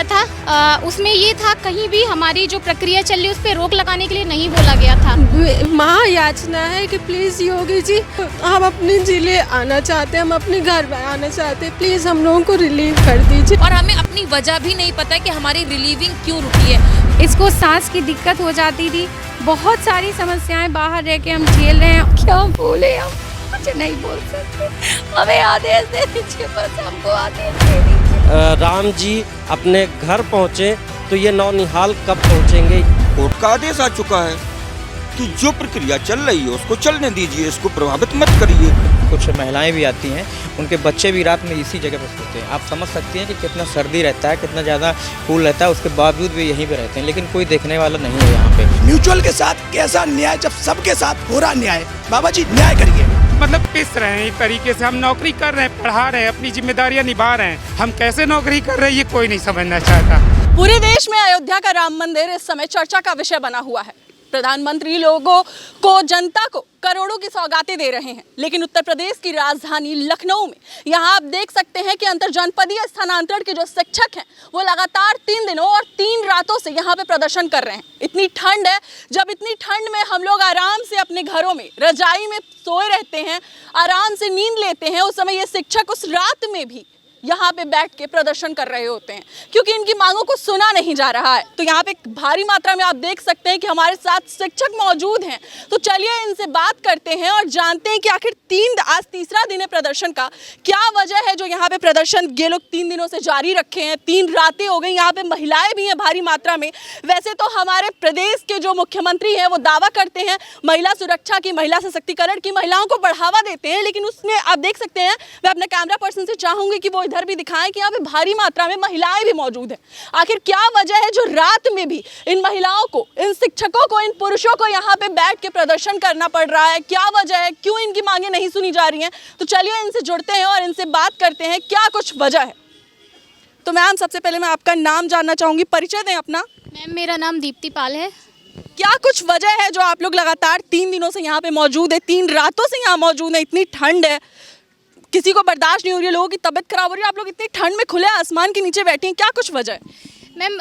था उसमें ये था कहीं भी हमारी जो प्रक्रिया चल रही है उस पर रोक लगाने के लिए नहीं बोला गया था। महायाचना है कि प्लीज़ योगी जी, हम अपने जिले आना चाहते हैं, हम अपने घर आना चाहते हैं, प्लीज़ हम लोगों को रिलीव कर दीजिए। और हमें अपनी वजह भी नहीं पता है कि हमारी रिलीविंग क्यों रुकी है। इसको सांस की दिक्कत हो जाती थी, बहुत सारी समस्याएं बाहर रह के हम झेल रहे हैं। क्या बोले, हम कुछ नहीं बोल सकते, हमें आदेश दे दीजिए, बस हमको आदेश दे दीजिए। राम जी अपने घर पहुँचे तो ये नौनिहाल कब पहुँचेंगे? कोर्ट का आदेश आ चुका है कि जो प्रक्रिया चल रही है उसको चलने दीजिए, इसको प्रभावित मत करिए। कुछ महिलाएं भी आती हैं, उनके बच्चे भी रात में इसी जगह पर सोते हैं। आप समझ सकती हैं कि कितना सर्दी रहता है, कितना ज़्यादा कूल रहता है, उसके बावजूद भी यहीं पे रहते हैं, लेकिन कोई देखने वाला नहीं है यहाँ पे। म्यूचुअल के साथ कैसा न्याय जब सबके साथ हो रहा न्याय? बाबा जी न्याय करिए। मतलब पिस रहे हैं एक तरीके से, हम नौकरी कर रहे हैं, पढ़ा रहे हैं, अपनी जिम्मेदारियां निभा रहे हैं, हम कैसे नौकरी कर रहे हैं ये कोई नहीं समझना चाहता। पूरे देश में अयोध्या का राम मंदिर इस समय चर्चा का विषय बना हुआ है। प्रधानमंत्री लोगों को, जनता को करोड़ों की सौगातें दे रहे हैं, लेकिन उत्तर प्रदेश की राजधानी लखनऊ में यहाँ आप देख सकते हैं कि अंतरजनपदीय स्थानांतरण के जो शिक्षक हैं वो लगातार 3 दिनों और 3 रातों से यहाँ पे प्रदर्शन कर रहे हैं। इतनी ठंड है, जब इतनी ठंड में हम लोग आराम से अपने घरों में रजाई में सोए रहते हैं, आराम से नींद लेते हैं, उस समय ये शिक्षक उस रात में भी यहाँ पे बैठ के प्रदर्शन कर रहे होते हैं क्योंकि इनकी मांगों को सुना नहीं जा रहा है। तो यहाँ पे भारी मात्रा में आप देख सकते हैं कि हमारे साथ शिक्षक मौजूद हैं। तो चलिए इनसे बात करते हैं और जानते हैं कि आखिर आज तीसरा दिन है प्रदर्शन का, क्या वजह है जो यहाँ पे प्रदर्शन ये लोग 3 दिनों से जारी रखे हैं। 3 रातें हो गई, यहाँ पे महिलाएं भी हैं भारी मात्रा में। वैसे तो हमारे प्रदेश के जो मुख्यमंत्री हैं वो दावा करते हैं महिला सुरक्षा की, महिला सशक्तिकरण की, महिलाओं को बढ़ावा देते हैं, लेकिन उसमें आप देख सकते हैं, मैं अपने कैमरा पर्सन से चाहूंगी कि वो इधर भी दिखाएं कि यहाँ पे भारी मात्रा में महिलाएं भी मौजूद हैं। आखिर क्या वजह है जो रात में भी इन महिलाओं को, इन शिक्षकों को, इन पुरुषों को यहाँ पे बैठ के प्रदर्शन करना पड़ रहा है? क्या वजह है, क्यों इनकी मांगे नहीं सुनी जा रही हैं? तो चलिए इनसे जुड़ते हैं और इनसे बात करते हैं क्या कुछ वजह है। तो मैम सबसे पहले मैं आपका नाम जानना चाहूंगी, परिचय दें अपना। मैम मेरा नाम दीप्ति पाल है। क्या कुछ वजह है जो आप लोग लगातार 3 दिनों से यहाँ पे मौजूद है, 3 रातों से यहाँ मौजूद है? इतनी ठंड है, किसी को बर्दाश्त नहीं हो रही है, लोगों की तबीयत खराब हो रही है, आप लोग इतनी ठंड में खुले आसमान के नीचे बैठे हैं, क्या कुछ वजह है? मैम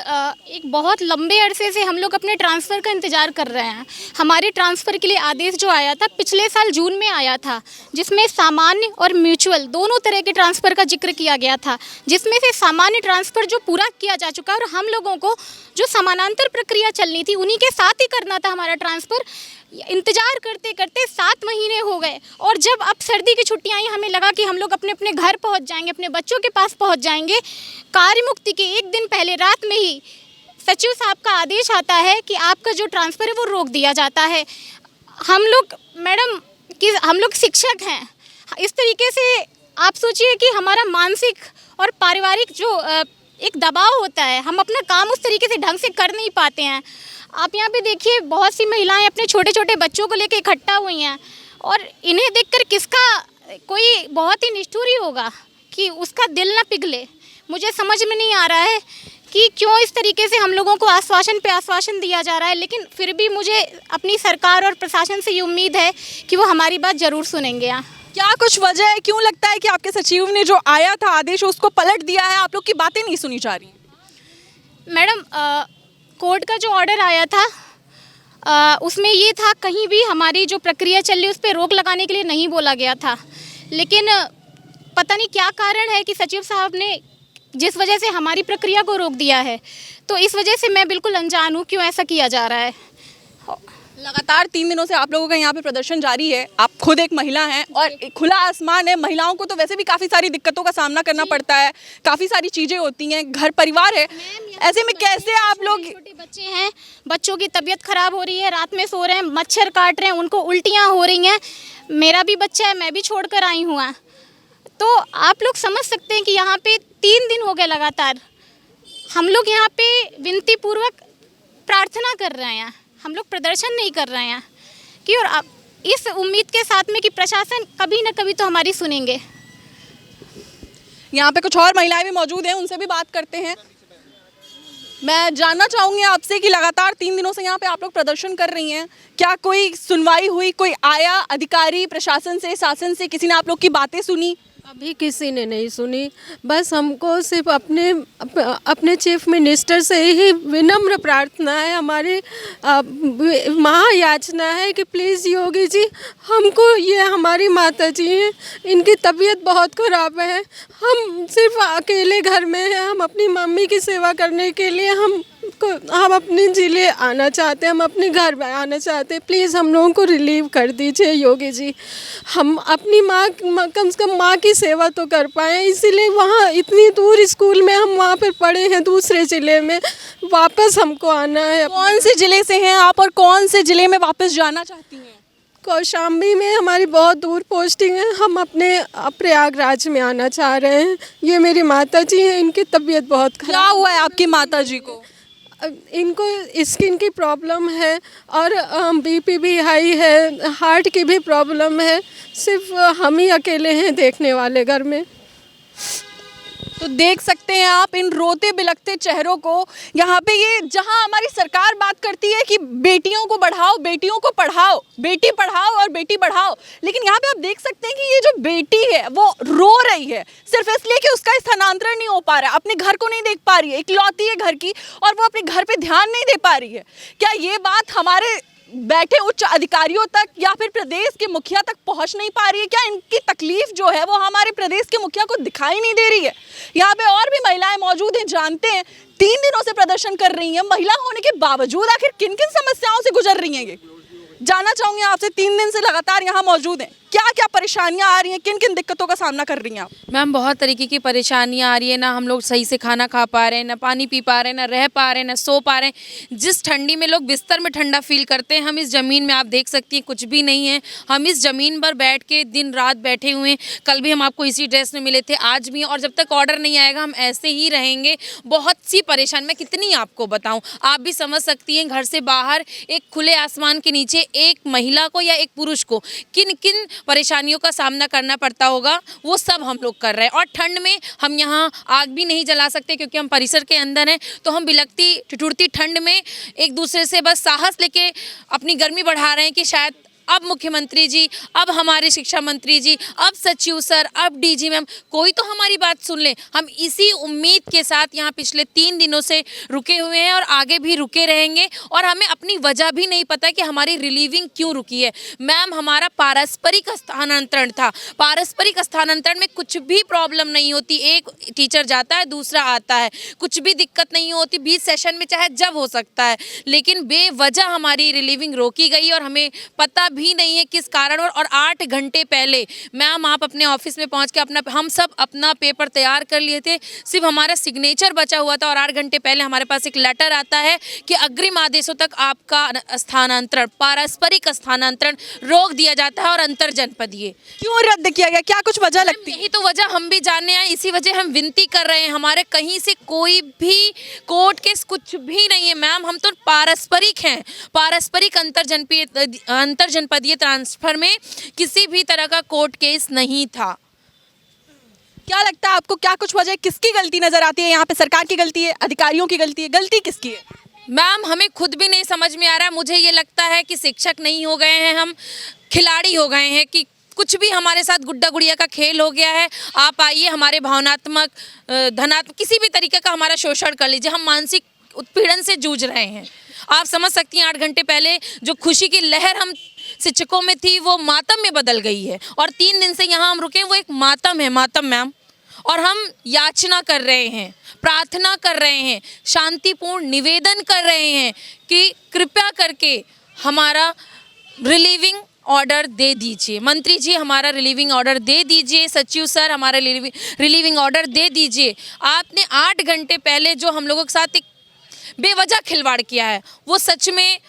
एक बहुत लंबे अरसे से हम लोग अपने ट्रांसफ़र का इंतज़ार कर रहे हैं। हमारे ट्रांसफ़र के लिए आदेश जो आया था पिछले साल जून में आया था, जिसमें सामान्य और म्यूचुअल दोनों तरह के ट्रांसफ़र का जिक्र किया गया था, जिसमें से सामान्य ट्रांसफ़र जो पूरा किया जा चुका है और हम लोगों को जो समानांतर प्रक्रिया चलनी थी उन्हीं के साथ ही करना था हमारा ट्रांसफ़र। इंतज़ार करते करते 7 महीने हो गए और जब अब सर्दी की छुट्टियां आई हमें लगा कि हम लोग अपने अपने घर पहुंच जाएंगे, अपने बच्चों के पास पहुंच जाएंगे। कार्य मुक्ति के 1 दिन पहले रात में ही सचिव साहब का आदेश आता है कि आपका जो ट्रांसफ़र है वो रोक दिया जाता है। हम लोग मैडम कि हम लोग शिक्षक हैं, इस तरीके से आप सोचिए कि हमारा मानसिक और पारिवारिक जो एक दबाव होता है, हम अपना काम उस तरीके से ढंग से कर नहीं पाते हैं। आप यहाँ पे देखिए बहुत सी महिलाएं अपने छोटे छोटे बच्चों को लेकर इकट्ठा हुई हैं और इन्हें देखकर किसका कोई बहुत ही निष्ठुर ही होगा कि उसका दिल ना पिघले। मुझे समझ में नहीं आ रहा है कि क्यों इस तरीके से हम लोगों को आश्वासन पे आश्वासन दिया जा रहा है, लेकिन फिर भी मुझे अपनी सरकार और प्रशासन से ये उम्मीद है कि वो हमारी बात ज़रूर सुनेंगे। यहाँ क्या कुछ वजह है, क्यों लगता है कि आपके सचिव ने जो आया था आदेश उसको पलट दिया है, आप लोग की बातें नहीं सुनी जा रही हैं? मैडम कोर्ट का जो ऑर्डर आया था उसमें ये था कहीं भी हमारी जो प्रक्रिया चल रही है उस पर रोक लगाने के लिए नहीं बोला गया था, लेकिन पता नहीं क्या कारण है कि सचिव साहब ने जिस वजह से हमारी प्रक्रिया को रोक दिया है, तो इस वजह से मैं बिल्कुल अनजान हूँ क्यों ऐसा किया जा रहा है। लगातार 3 दिनों से आप लोगों का यहाँ पे प्रदर्शन जारी है, आप खुद एक महिला हैं और खुला आसमान है। महिलाओं को तो वैसे भी काफ़ी सारी दिक्कतों का सामना करना पड़ता है, काफ़ी सारी चीज़ें होती हैं, घर परिवार है, ऐसे में कैसे आप लोग? छोटे बच्चे हैं, बच्चों की तबीयत खराब हो रही है, रात में सो रहे हैं, मच्छर काट रहे हैं, उनको उल्टियाँ हो रही हैं। मेरा भी बच्चा है, मैं भी छोड़ कर आई हूँ। तो आप लोग समझ सकते हैं कि यहाँ पे 3 दिन हो गए लगातार हम लोग यहाँ पे विनती पूर्वक प्रार्थना कर रहे हैं, हम लोग प्रदर्शन नहीं कर रहे हैं कि और आप इस उम्मीद के साथ में कि प्रशासन कभी ना कभी तो हमारी सुनेंगे। यहाँ पे कुछ और महिलाएं भी मौजूद हैं, उनसे भी बात करते हैं। मैं जानना चाहूँगी आपसे कि लगातार 3 दिनों से यहाँ पे आप लोग प्रदर्शन कर रही हैं, क्या कोई सुनवाई हुई, कोई आया अधिकारी प्रशासन से, शासन से, किसी ने आप लोग की बातें सुनी? अभी किसी ने नहीं सुनी। बस हमको सिर्फ अपने चीफ मिनिस्टर से ही विनम्र प्रार्थना है, हमारी महायाचना है कि प्लीज़ योगी जी हमको, ये हमारी माता जी हैं, इनकी तबीयत बहुत ख़राब है, हम सिर्फ अकेले घर में हैं, हम अपनी मम्मी की सेवा करने के लिए हम अपने ज़िले आना चाहते हैं, हम अपने घर में आना चाहते हैं। प्लीज़ हम लोगों को रिलीव कर दीजिए योगी जी। हम अपनी माँ कम से कम माँ की सेवा तो कर पाएँ, इसीलिए वहाँ इतनी दूर स्कूल में हम वहाँ पर पढ़े हैं, दूसरे ज़िले में वापस हमको आना है। कौन से ज़िले से हैं आप और कौन से ज़िले में वापस जाना चाहती हैं? कौशाम्बी में हमारी बहुत दूर पोस्टिंग है, हम अपने प्रयागराज में आना चाह रहे हैं। ये मेरी माता जी हैं, इनकी तबीयत बहुत क्या खराब। हुआ है आपकी माता जी को? इनको स्किन की प्रॉब्लम है और बीपी भी हाई है, हार्ट की भी प्रॉब्लम है। सिर्फ हम ही अकेले हैं देखने वाले घर में। तो देख सकते हैं आप इन रोते बिलखते चेहरों को। यहाँ पे ये जहाँ हमारी सरकार बात करती है कि बेटियों को बढ़ाओ, बेटियों को पढ़ाओ, बेटी पढ़ाओ और बेटी बढ़ाओ, लेकिन यहाँ पे आप देख सकते हैं कि ये जो बेटी है वो रो रही है सिर्फ इसलिए कि उसका स्थानांतरण नहीं हो पा रहा है, अपने घर को नहीं देख पा रही है, इकलौती है घर की और वो अपने घर पे ध्यान नहीं दे पा रही है। क्या ये बात हमारे बैठे उच्च अधिकारियों तक या फिर प्रदेश के मुखिया तक पहुंच नहीं पा रही है? क्या इनकी तकलीफ जो है वो हमारे प्रदेश के मुखिया को दिखाई नहीं दे रही है? यहाँ पे और भी महिलाएं मौजूद हैं, जानते हैं 3 दिनों से प्रदर्शन कर रही हैं, महिला होने के बावजूद आखिर किन किन समस्याओं से गुजर रही हैं ये जानना चाहूंगी आपसे। 3 दिन से लगातार यहाँ मौजूद हैं, क्या क्या परेशानियां आ रही हैं, किन किन दिक्कतों का सामना कर रही हैं आप? मैम बहुत तरीके की परेशानियां आ रही है, ना हम लोग सही से खाना खा पा रहे हैं, ना पानी पी पा रहे हैं, ना रह पा रहे हैं, ना सो पा रहे हैं। जिस ठंडी में लोग बिस्तर में ठंडा फील करते हैं, हम इस ज़मीन में आप देख सकती हैं कुछ भी नहीं है। हम इस ज़मीन पर बैठ के दिन रात बैठे हुए हैं। कल भी हम आपको इसी ड्रेस में मिले थे, आज भी, और जब तक ऑर्डर नहीं आएगा हम ऐसे ही रहेंगे। बहुत सी परेशानी, मैं कितनी आपको बताऊँ, आप भी समझ सकती हैं। घर से बाहर एक खुले आसमान के नीचे एक महिला को या एक पुरुष को किन किन परेशानियों का सामना करना पड़ता होगा, वो सब हम लोग कर रहे हैं। और ठंड में हम यहाँ आग भी नहीं जला सकते क्योंकि हम परिसर के अंदर हैं, तो हम बिलखती ठिठुरती ठंड में एक दूसरे से बस साहस लेके अपनी गर्मी बढ़ा रहे हैं कि शायद अब मुख्यमंत्री जी, अब हमारे शिक्षा मंत्री जी, अब सचिव सर, अब डीजी मैम कोई तो हमारी बात सुन ले। हम इसी उम्मीद के साथ यहाँ पिछले 3 दिनों से रुके हुए हैं और आगे भी रुके रहेंगे। और हमें अपनी वजह भी नहीं पता कि हमारी रिलीविंग क्यों रुकी है। मैम हमारा पारस्परिक स्थानांतरण था। पारस्परिक स्थानांतरण में कुछ भी प्रॉब्लम नहीं होती, एक टीचर जाता है दूसरा आता है, कुछ भी दिक्कत नहीं होती, 20 सेशन में चाहे जब हो सकता है। लेकिन बेवजह हमारी रिलीविंग रोकी गई और हमें पता भी नहीं है किस कारण। और 8 घंटे पहले मैम आप अपने ऑफिस में पहुंच के हम सब अपना पेपर तैयार कर लिए थे, सिर्फ हमारा सिग्नेचर बचा हुआ था। और 8 घंटे पहले हमारे पास एक लेटर आता है कि अग्रिम आदेशों तक आपका स्थानांतरण, पारस्परिक स्थानांतरण रोक दिया जाता है और अंतर जनपदीय। क्यों रद्द किया गया, क्या कुछ वजह लगती है? यही तो वजह हम भी जानने आए, इसी वजह हम विनती कर रहे हैं। हमारे कहीं से कोई भी कोर्ट केस कुछ भी नहीं है मैम, हम तो पारस्परिक हैं। पारस्परिक अंतर जनपदीय ट्रांसफर में किसी भी तरह का कोर्ट केस नहीं था। क्या लगता है आपको, क्या कुछ वजह, किसकी गलती नजर आती है? यहाँ पे सरकार की गलती है, अधिकारियों की गलती है, गलती किसकी है? मैम हमें खुद भी नहीं समझ में आ रहा है। मुझे ये लगता है कि शिक्षक नहीं हो गए हैं, हम खिलाड़ी हो गए हैं, कि कुछ भी हमारे साथ गुड्डा गुड़िया का खेल हो गया है। आप आइए, हमारे भावनात्मक, धनात्मक किसी भी तरीके का हमारा शोषण कर लीजिए, हम मानसिक उत्पीड़न से जूझ रहे हैं। आप समझ सकती हैं 8 घंटे पहले जो खुशी की लहर हम शिक्षकों में थी वो मातम में बदल गई है। और 3 दिन से यहाँ हम रुके, वो एक मातम है, मातम मैम। और हम याचना कर रहे हैं, प्रार्थना कर रहे हैं, शांतिपूर्ण निवेदन कर रहे हैं कि कृपया करके हमारा रिलीविंग ऑर्डर दे दीजिए। मंत्री जी हमारा रिलीविंग ऑर्डर दे दीजिए, सचिव सर हमारा रिलीविंग ऑर्डर दे दीजिए। आपने 8 घंटे पहले जो हम लोगों के साथ एक बेवजह खिलवाड़ किया है वो सच में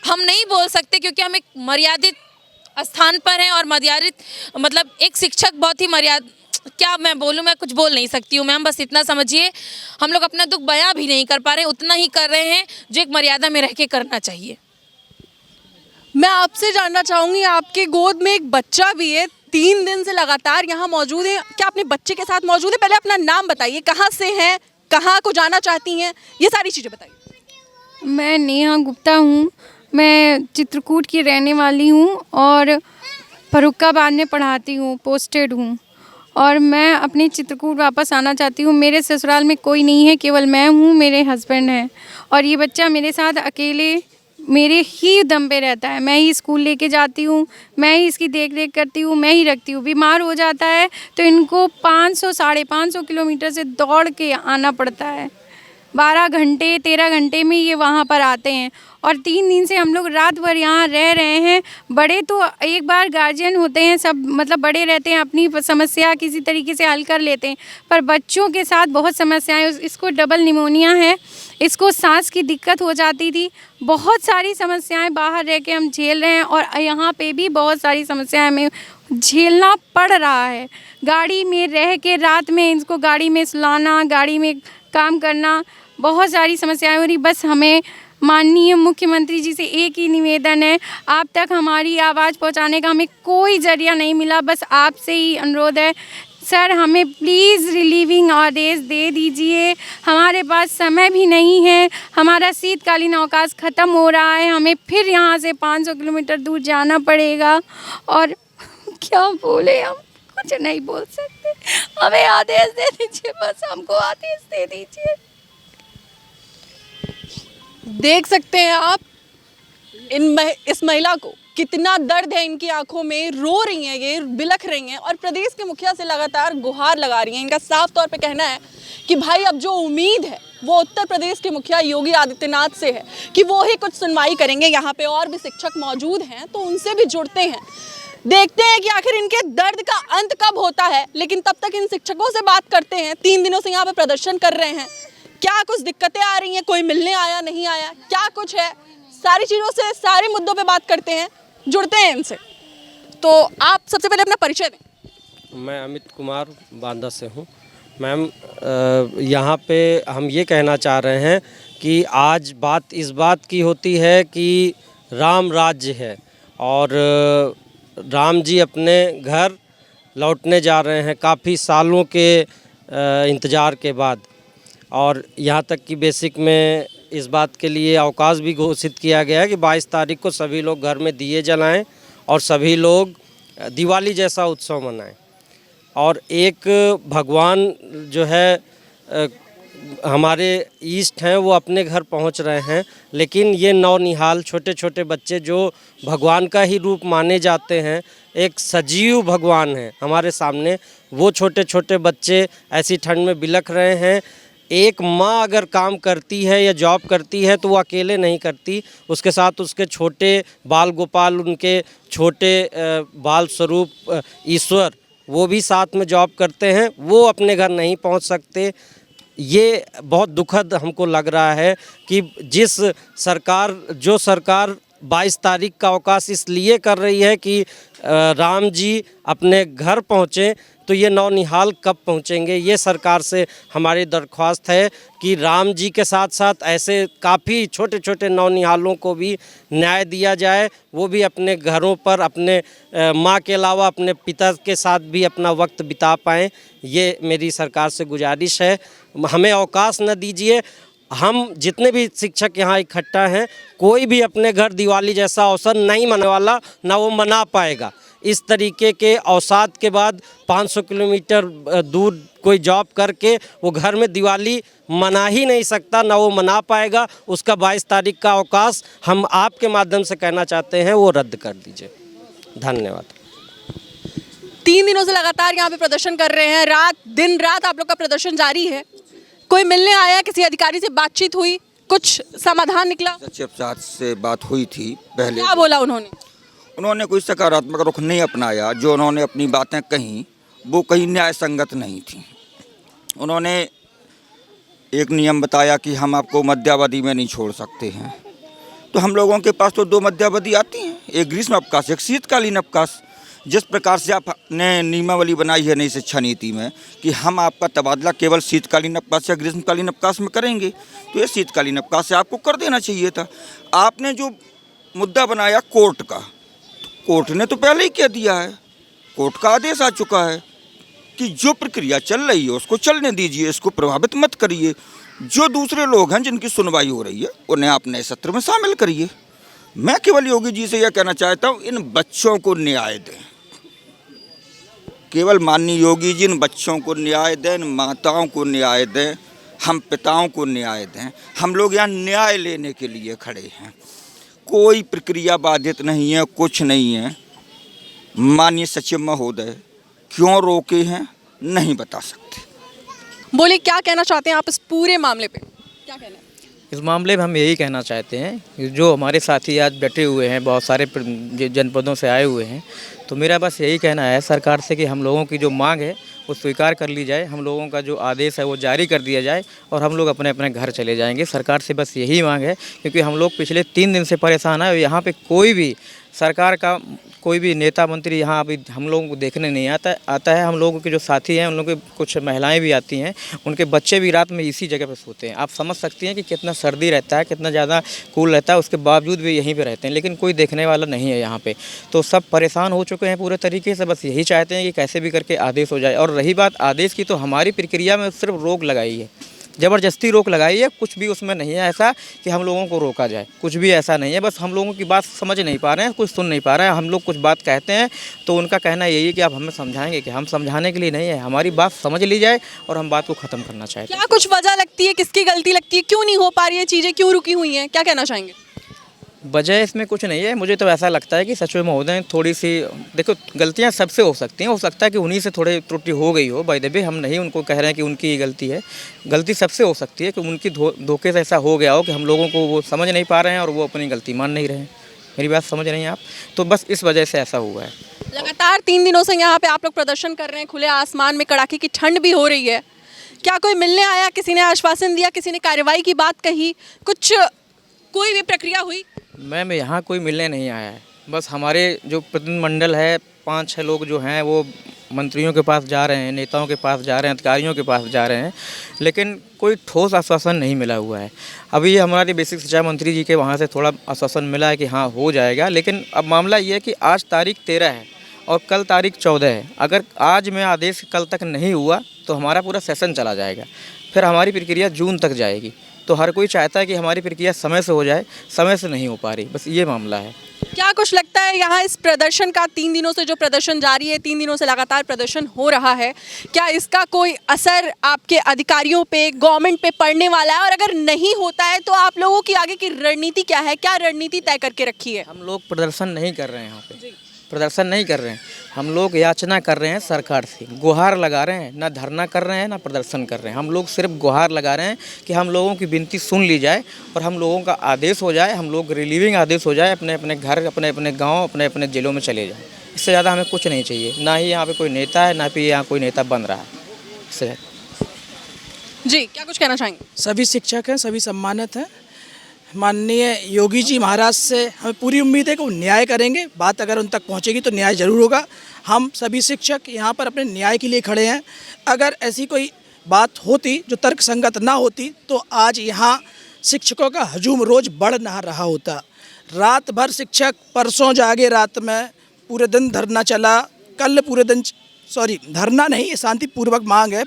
हम नहीं बोल सकते, क्योंकि हम एक मर्यादित स्थान पर हैं और मर्यादित मतलब एक शिक्षक बहुत ही क्या मैं बोलूँ, मैं कुछ बोल नहीं सकती हूँ मैम। बस इतना समझिए, हम लोग अपना दुख बयां भी नहीं कर पा रहे, उतना ही कर रहे हैं जो एक मर्यादा में रह के करना चाहिए। मैं आपसे जानना चाहूँगी, आपके गोद में एक बच्चा भी है, 3 दिन से लगातार यहाँ मौजूद है, क्या अपने बच्चे के साथ मौजूद है? पहले अपना नाम बताइए, कहाँ से हैं, कहाँ को जाना चाहती हैं, ये सारी चीज़ें बताइए। मैं नेहा गुप्ता हूँ, मैं चित्रकूट की रहने वाली हूँ और फर्रुखाबाद में पढ़ाती हूँ, पोस्टेड हूँ। और मैं अपने चित्रकूट वापस आना चाहती हूँ। मेरे ससुराल में कोई नहीं है, केवल मैं हूँ, मेरे हस्बैंड हैं और ये बच्चा मेरे साथ अकेले मेरे ही दम पे रहता है। मैं ही स्कूल लेके जाती हूँ, मैं ही इसकी देख रेख करती हूँ, मैं ही रखती हूँ। बीमार हो जाता है तो इनको 500-550 किलोमीटर से दौड़ के आना पड़ता है। 12 घंटे 13 घंटे में ये वहाँ पर आते हैं और 3 दिन से हम लोग रात भर यहाँ रह रहे हैं। बड़े तो एक बार गार्जियन होते हैं, सब मतलब बड़े रहते हैं, अपनी समस्या किसी तरीके से हल कर लेते हैं, पर बच्चों के साथ बहुत समस्याएं। इसको डबल निमोनिया है, इसको सांस की दिक्कत हो जाती थी, बहुत सारी समस्याएं बाहर रह के हम झेल रहे हैं और यहाँ पे भी बहुत सारी समस्याएं हमें झेलना पड़ रहा है। गाड़ी में रह के रात में इसको गाड़ी में सुलाना, गाड़ी में काम करना, बहुत सारी समस्याएं हो रही। बस हमें माननीय मुख्यमंत्री जी से एक ही निवेदन है, आप तक हमारी आवाज़ पहुंचाने का हमें कोई जरिया नहीं मिला, बस आपसे ही अनुरोध है सर, हमें प्लीज़ रिलीविंग आदेश दे दीजिए। हमारे पास समय भी नहीं है, हमारा शीतकालीन अवकाश ख़त्म हो रहा है, हमें फिर यहाँ से 500 किलोमीटर दूर जाना पड़ेगा और क्या बोले, हम कुछ नहीं बोल सकते। हमें आदेश दे दीजिए, बस हमको आदेश दे दीजिए। देख सकते हैं आप इस महिला को, कितना दर्द है इनकी आंखों में, रो रही हैं, ये बिलख रही हैं और प्रदेश के मुखिया से लगातार गुहार लगा रही हैं। इनका साफ तौर पे कहना है कि भाई अब जो उम्मीद है वो उत्तर प्रदेश के मुखिया योगी आदित्यनाथ से है कि वो ही कुछ सुनवाई करेंगे। यहाँ पे और भी शिक्षक मौजूद हैं तो उनसे भी जुड़ते हैं, देखते हैं कि आखिर इनके दर्द का अंत कब होता है। लेकिन तब तक इन शिक्षकों से बात करते हैं, 3 दिनों से यहाँ पे प्रदर्शन कर रहे हैं, क्या कुछ दिक्कतें आ रही हैं, कोई मिलने आया नहीं आया, क्या कुछ है, सारी चीज़ों से, सारे मुद्दों पे बात करते हैं, जुड़ते हैं इनसे। तो आप सबसे पहले अपना परिचय दें। मैं अमित कुमार बांदा से हूँ। मैम, यहाँ पे हम ये कहना चाह रहे हैं कि आज बात इस बात की होती है कि राम राज्य है और राम जी अपने घर लौटने जा रहे हैं काफ़ी सालों के इंतज़ार के बाद, और यहाँ तक कि बेसिक में इस बात के लिए अवकाश भी घोषित किया गया है कि 22 तारीख को सभी लोग घर में दिए जलाएं और सभी लोग दिवाली जैसा उत्सव मनाएं। और एक भगवान जो है हमारे ईस्ट हैं वो अपने घर पहुंच रहे हैं, लेकिन ये नौनिहाल छोटे छोटे बच्चे जो भगवान का ही रूप माने जाते हैं, एक सजीव भगवान है हमारे सामने, वो छोटे छोटे बच्चे ऐसी ठंड में बिलख रहे हैं। एक माँ अगर काम करती है या जॉब करती है तो वो अकेले नहीं करती, उसके साथ उसके छोटे बाल गोपाल, उनके छोटे बाल स्वरूप ईश्वर, वो भी साथ में जॉब करते हैं, वो अपने घर नहीं पहुंच सकते। ये बहुत दुखद हमको लग रहा है कि जो सरकार 22 तारीख का अवकाश इसलिए कर रही है कि राम जी अपने घर पहुँचें, तो ये नौनिहाल कब पहुँचेंगे। ये सरकार से हमारी दरख्वास्त है कि राम जी के साथ साथ ऐसे काफ़ी छोटे छोटे नौनिहालों को भी न्याय दिया जाए, वो भी अपने घरों पर अपने माँ के अलावा अपने पिता के साथ भी अपना वक्त बिता पाएँ। ये मेरी सरकार से गुजारिश है, हमें अवकाश न दीजिए। हम जितने भी शिक्षक यहाँ इकट्ठा हैं, कोई भी अपने घर दिवाली जैसा अवसर नहीं मनाने वाला, ना वो मना पाएगा। इस तरीके के अवसाद के बाद 500 किलोमीटर दूर कोई जॉब करके वो घर में दिवाली मना ही नहीं सकता, ना वो मना पाएगा। उसका 22 तारीख का अवकाश हम आपके माध्यम से कहना चाहते हैं वो रद्द कर दीजिए। धन्यवाद। 3 दिनों से लगातार यहाँ पे प्रदर्शन कर रहे हैं, दिन रात आप लोग का प्रदर्शन जारी है। कोई मिलने आया, किसी अधिकारी से बातचीत हुई, कुछ समाधान निकला? सचिव साहब से बात हुई थी पहले। क्या बोला उन्होंने? उन्होंने कोई सकारात्मक रुख नहीं अपनाया। जो उन्होंने अपनी बातें कहीं वो कहीं न्याय संगत नहीं थी। उन्होंने एक नियम बताया कि हम आपको मध्यावधि में नहीं छोड़ सकते हैं, तो हम लोगों के पास तो 2 मध्यावधि आती हैं, एक ग्रीष्म अवकाश, एक शीतकालीन अवकाश। जिस प्रकार से आपने नियमावली बनाई है नई शिक्षा नीति में कि हम आपका तबादला केवल शीतकालीन अवकाश या ग्रीष्मकालीन अवकाश में करेंगे, तो ये शीतकालीन अवकाश से आपको कर देना चाहिए था। आपने जो मुद्दा बनाया कोर्ट का, तो कोर्ट ने तो पहले ही कह दिया है, कोर्ट का आदेश आ चुका है कि जो प्रक्रिया चल रही है उसको चलने दीजिए, इसको प्रभावित मत करिए। जो दूसरे लोग हैं जिनकी सुनवाई हो रही है उन्हें आप नए सत्र में शामिल करिए। मैं केवल योगी जी से यह कहना चाहता हूँ, इन बच्चों को न्याय दें। केवल माननीय योगी जी इन बच्चों को न्याय दें, इन माताओं को न्याय दें, हम पिताओं को न्याय दें। हम लोग यहाँ न्याय लेने के लिए खड़े हैं, कोई प्रक्रिया बाधित नहीं है, कुछ नहीं है। माननीय सचिव महोदय क्यों रोके हैं नहीं बता सकते। बोलिए, क्या कहना चाहते हैं आप इस पूरे मामले पे? क्या कहना है? इस मामले में हम यही कहना चाहते हैं कि जो हमारे साथी आज बैठे हुए हैं, बहुत सारे जनपदों से आए हुए हैं, तो मेरा बस यही कहना है सरकार से कि हम लोगों की जो मांग है वो स्वीकार कर ली जाए, हम लोगों का जो आदेश है वो जारी कर दिया जाए और हम लोग अपने अपने घर चले जाएंगे। सरकार से बस यही मांग है, क्योंकि हम लोग पिछले 3 दिन से परेशान हैं और यहाँ पे कोई भी सरकार का कोई भी नेता मंत्री यहाँ अभी हम लोगों को देखने नहीं आता है। हम लोगों के जो साथी हैं, उन लोगों के कुछ महिलाएं भी आती हैं, उनके बच्चे भी रात में इसी जगह पर सोते हैं। आप समझ सकती हैं कि कितना सर्दी रहता है, कितना ज़्यादा कूल रहता है, उसके बावजूद भी यहीं पे रहते हैं, लेकिन कोई देखने वाला नहीं है यहाँ पे। तो सब परेशान हो चुके हैं पूरे तरीके से। बस यही चाहते हैं कि कैसे भी करके आदेश हो जाए। और रही बात आदेश की, तो हमारी प्रक्रिया में सिर्फ रोक लगाई है, ज़बरदस्ती रोक लगाई है। कुछ भी उसमें नहीं है ऐसा कि हम लोगों को रोका जाए, कुछ भी ऐसा नहीं है। बस हम लोगों की बात समझ नहीं पा रहे हैं, कुछ सुन नहीं पा रहे हैं। हम लोग कुछ बात कहते हैं तो उनका कहना यही है कि आप हमें समझाएंगे, कि हम समझाने के लिए नहीं है, हमारी बात समझ ली जाए और हम बात को ख़त्म करना चाहते हैं। क्या कुछ वजह लगती है, किसकी गलती लगती है, क्यों नहीं हो पा रही है चीज़ें, क्यों रुकी हुई हैं? क्या कहना चाहेंगे? वजह इसमें कुछ नहीं है। मुझे तो ऐसा लगता है कि सचिव महोदय थोड़ी सी, देखो गलतियां सबसे हो सकती हैं, हो सकता है कि उन्हीं से थोड़ी त्रुटि हो गई हो। बाय द वे हम नहीं उनको कह रहे हैं कि उनकी ही गलती है, गलती सबसे हो सकती है कि उनकी धोखे से ऐसा हो गया हो कि हम लोगों को वो समझ नहीं पा रहे हैं और वो अपनी गलती मान नहीं रहे हैं। मेरी बात समझ रही हैं आप? तो बस इस वजह से ऐसा हुआ है। लगातार 3 दिनों से यहाँ पे आप लोग प्रदर्शन कर रहे हैं, खुले आसमान में, कड़ाके की ठंड भी हो रही है। क्या कोई मिलने आया, किसी ने आश्वासन दिया, किसी ने कार्रवाई की बात कही, कुछ कोई भी प्रक्रिया हुई? मैम यहाँ कोई मिलने नहीं आया है। बस हमारे जो प्रतिनिधिमंडल है, 5-6 लोग जो हैं वो मंत्रियों के पास जा रहे हैं, नेताओं के पास जा रहे हैं, अधिकारियों के पास जा रहे हैं, लेकिन कोई ठोस आश्वासन नहीं मिला हुआ है। अभी हमारे बेसिक शिक्षा मंत्री जी के वहाँ से थोड़ा आश्वासन मिला है कि हाँ हो जाएगा, लेकिन अब मामला ये है कि आज तारीख 13 है और कल तारीख 14 है। अगर आज में आदेश कल तक नहीं हुआ तो हमारा पूरा सेशन चला जाएगा, फिर हमारी प्रक्रिया जून तक जाएगी। तो हर कोई चाहता है कि हमारी प्रक्रिया समय से हो जाए, समय से नहीं हो पा रही, बस ये मामला है। क्या कुछ लगता है यहाँ इस प्रदर्शन का, 3 दिनों से जो प्रदर्शन जारी है, 3 दिनों से लगातार प्रदर्शन हो रहा है, क्या इसका कोई असर आपके अधिकारियों पे, गवर्नमेंट पे पड़ने वाला है? और अगर नहीं होता है तो आप लोगों की आगे की रणनीति क्या है, क्या रणनीति तय करके रखी है? हम लोग प्रदर्शन नहीं कर रहे हैं यहाँ पे, प्रदर्शन नहीं कर रहे हैं। हम लोग याचना कर रहे हैं सरकार से, गुहार लगा रहे हैं, ना धरना कर रहे हैं ना प्रदर्शन कर रहे हैं। हम लोग सिर्फ गुहार लगा रहे हैं कि हम लोगों की विनती सुन ली जाए और हम लोगों का आदेश हो जाए, हम लोग रिलीविंग आदेश हो जाए, अपने अपने घर, अपने अपने गांव, अपने अपने जिलों में चले जाएं। इससे ज़्यादा हमें कुछ नहीं चाहिए। ना ही यहाँ पे कोई नेता है, ना भी यहाँ कोई नेता बन रहा है। इससे जी, क्या कुछ कहना चाहेंगे? सभी शिक्षक हैं, सभी सम्मानित हैं। माननीय योगी जी महाराज से हमें पूरी उम्मीद है कि वो न्याय करेंगे। बात अगर उन तक पहुंचेगी तो न्याय ज़रूर होगा। हम सभी शिक्षक यहाँ पर अपने न्याय के लिए खड़े हैं। अगर ऐसी कोई बात होती जो तर्कसंगत ना होती तो आज यहाँ शिक्षकों का हजूम रोज़ बढ़ ना रहा होता। रात भर शिक्षक परसों जागे, रात में पूरे दिन धरना चला, कल पूरे दिन, सॉरी धरना नहीं, ये शांतिपूर्वक मांग है,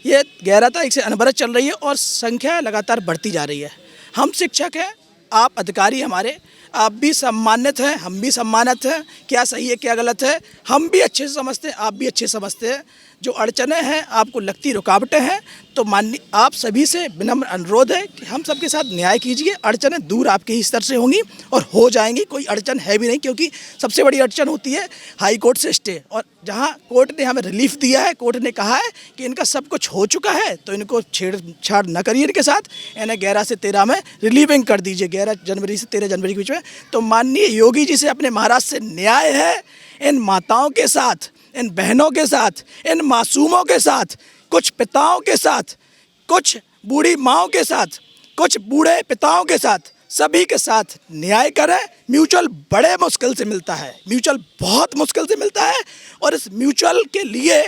ये 11 तारीख से अनवरत चल रही है और संख्या लगातार बढ़ती जा रही है। हम शिक्षक हैं, आप अधिकारी हमारे, आप भी सम्मानित हैं, हम भी सम्मानित हैं। क्या सही है क्या गलत है हम भी अच्छे से समझते हैं, आप भी अच्छे से समझते हैं। जो अड़चनें हैं, आपको लगती रुकावटें हैं, तो माननीय आप सभी से विनम्र अनुरोध है कि हम सबके साथ न्याय कीजिए। अड़चनें दूर आपके ही स्तर से होंगी और हो जाएंगी, कोई अड़चन है भी नहीं, क्योंकि सबसे बड़ी अड़चन होती है हाई कोर्ट से स्टे। और जहां कोर्ट ने हमें रिलीफ दिया है, कोर्ट ने कहा है कि इनका सब कुछ हो चुका है, तो इनको छेड़छाड़ न करिए इनके साथ, इन्हें 11 से 13 में रिलीविंग कर दीजिए, 11 जनवरी से 13 जनवरी के बीच में। तो माननीय योगी जी से, अपने महाराज से न्याय है। इन माताओं के साथ, इन बहनों के साथ, इन मासूमों के साथ, कुछ पिताओं के साथ, कुछ बूढ़ी माँओं के साथ, कुछ बूढ़े पिताओं के साथ, सभी के साथ न्याय करें। म्यूचुअल बड़े मुश्किल से मिलता है, म्यूचुअल बहुत मुश्किल से मिलता है और इस म्यूचुअल के लिए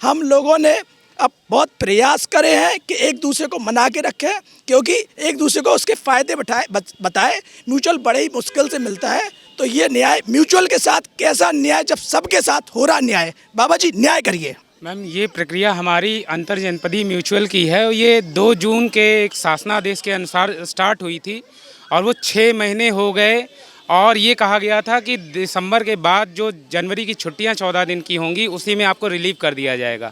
हम लोगों ने अब बहुत प्रयास करे हैं कि एक दूसरे को मना के रखें, क्योंकि एक दूसरे को उसके फ़ायदे बताए। म्यूचुअल बड़े ही मुश्किल से मिलता है, तो ये न्याय म्यूचुअल के साथ कैसा न्याय जब सबके साथ हो रहा न्याय। बाबा जी न्याय करिए। मैम, ये प्रक्रिया हमारी अंतर जनपदीय म्यूचुअल की है। ये 2 जून के एक शासनादेश के अनुसार स्टार्ट हुई थी और वो 6 महीने हो गए और ये कहा गया था कि दिसंबर के बाद जो जनवरी की छुट्टियां 14 दिन की होंगी उसी में आपको रिलीव कर दिया जाएगा।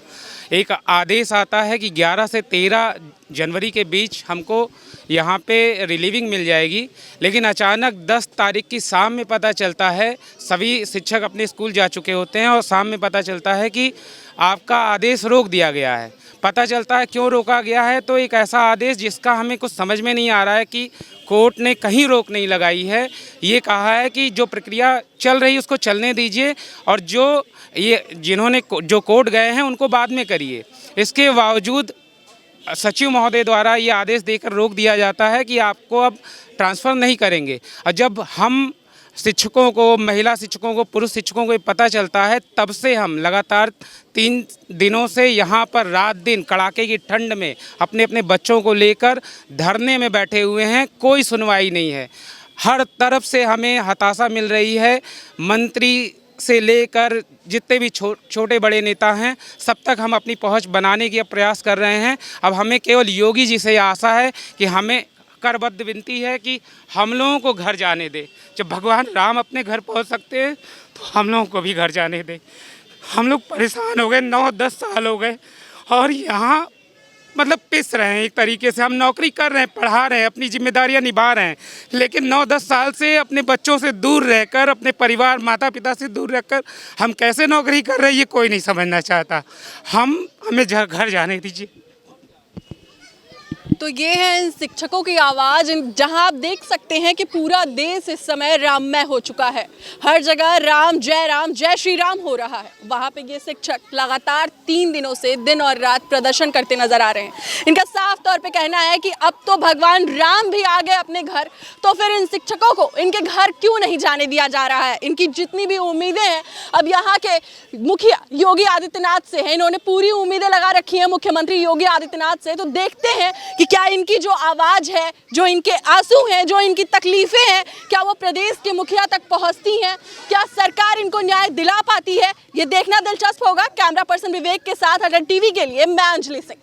एक आदेश आता है कि 11 से 13 जनवरी के बीच हमको यहाँ पे रिलीविंग मिल जाएगी, लेकिन अचानक 10 तारीख की शाम में पता चलता है, सभी शिक्षक अपने स्कूल जा चुके होते हैं और शाम में पता चलता है कि आपका आदेश रोक दिया गया है। पता चलता है क्यों रोका गया है, तो एक ऐसा आदेश जिसका हमें कुछ समझ में नहीं आ रहा है कि कोर्ट ने कहीं रोक नहीं लगाई है। ये कहा है कि जो प्रक्रिया चल रही है उसको चलने दीजिए और जिन्होंने जो कोर्ट गए हैं उनको बाद में करिए। इसके बावजूद सचिव महोदय द्वारा ये आदेश देकर रोक दिया जाता है कि आपको अब ट्रांसफ़र नहीं करेंगे। और जब हम शिक्षकों को, महिला शिक्षकों को, पुरुष शिक्षकों को ये पता चलता है, तब से हम लगातार 3 दिनों से यहाँ पर रात दिन कड़ाके की ठंड में अपने अपने बच्चों को लेकर धरने में बैठे हुए हैं। कोई सुनवाई नहीं है। हर तरफ से हमें हताशा मिल रही है। मंत्री से लेकर जितने भी छोटे बड़े नेता हैं, सब तक हम अपनी पहुँच बनाने की प्रयास कर रहे हैं। अब हमें केवल योगी जी से आशा है कि हमें करबद्ध विनती है कि हम लोगों को घर जाने दे। जब भगवान राम अपने घर पहुंच सकते हैं तो हम लोगों को भी घर जाने दे। हम लोग परेशान हो गए, 9-10 साल हो गए और यहाँ मतलब पिस रहे हैं। एक तरीके से हम नौकरी कर रहे हैं, पढ़ा रहे हैं, अपनी जिम्मेदारियां निभा रहे हैं, लेकिन 9-10 साल से अपने बच्चों से दूर रहकर, अपने परिवार माता पिता से दूर रहकर हम कैसे नौकरी कर रहे हैं ये कोई नहीं समझना चाहता। हमें घर जाने दीजिए। तो ये है इन शिक्षकों की आवाज़, जहां आप देख सकते हैं कि पूरा देश इस समय राममय हो चुका है। हर जगह राम, जय श्री राम हो रहा है। वहां पे ये शिक्षक लगातार 3 दिनों से दिन और रात प्रदर्शन करते नजर आ रहे हैं। इनका साफ तौर पे कहना है कि अब तो भगवान राम भी आ गए अपने घर, तो फिर इन शिक्षकों को इनके घर क्यों नहीं जाने दिया जा रहा है। इनकी जितनी भी उम्मीदें हैं अब यहाँ के मुखिया योगी आदित्यनाथ से हैं। इन्होंने पूरी उम्मीदें लगा रखी हैं मुख्यमंत्री योगी आदित्यनाथ से। तो देखते हैं कि क्या इनकी जो आवाज़ है, जो इनके आंसू हैं, जो इनकी तकलीफ़ें हैं, क्या वो प्रदेश के मुखिया तक पहुंचती हैं? क्या सरकार इनको न्याय दिला पाती है? ये देखना दिलचस्प होगा। कैमरा पर्सन विवेक के साथ अटल टीवी के लिए मैं अंजलि सिंह।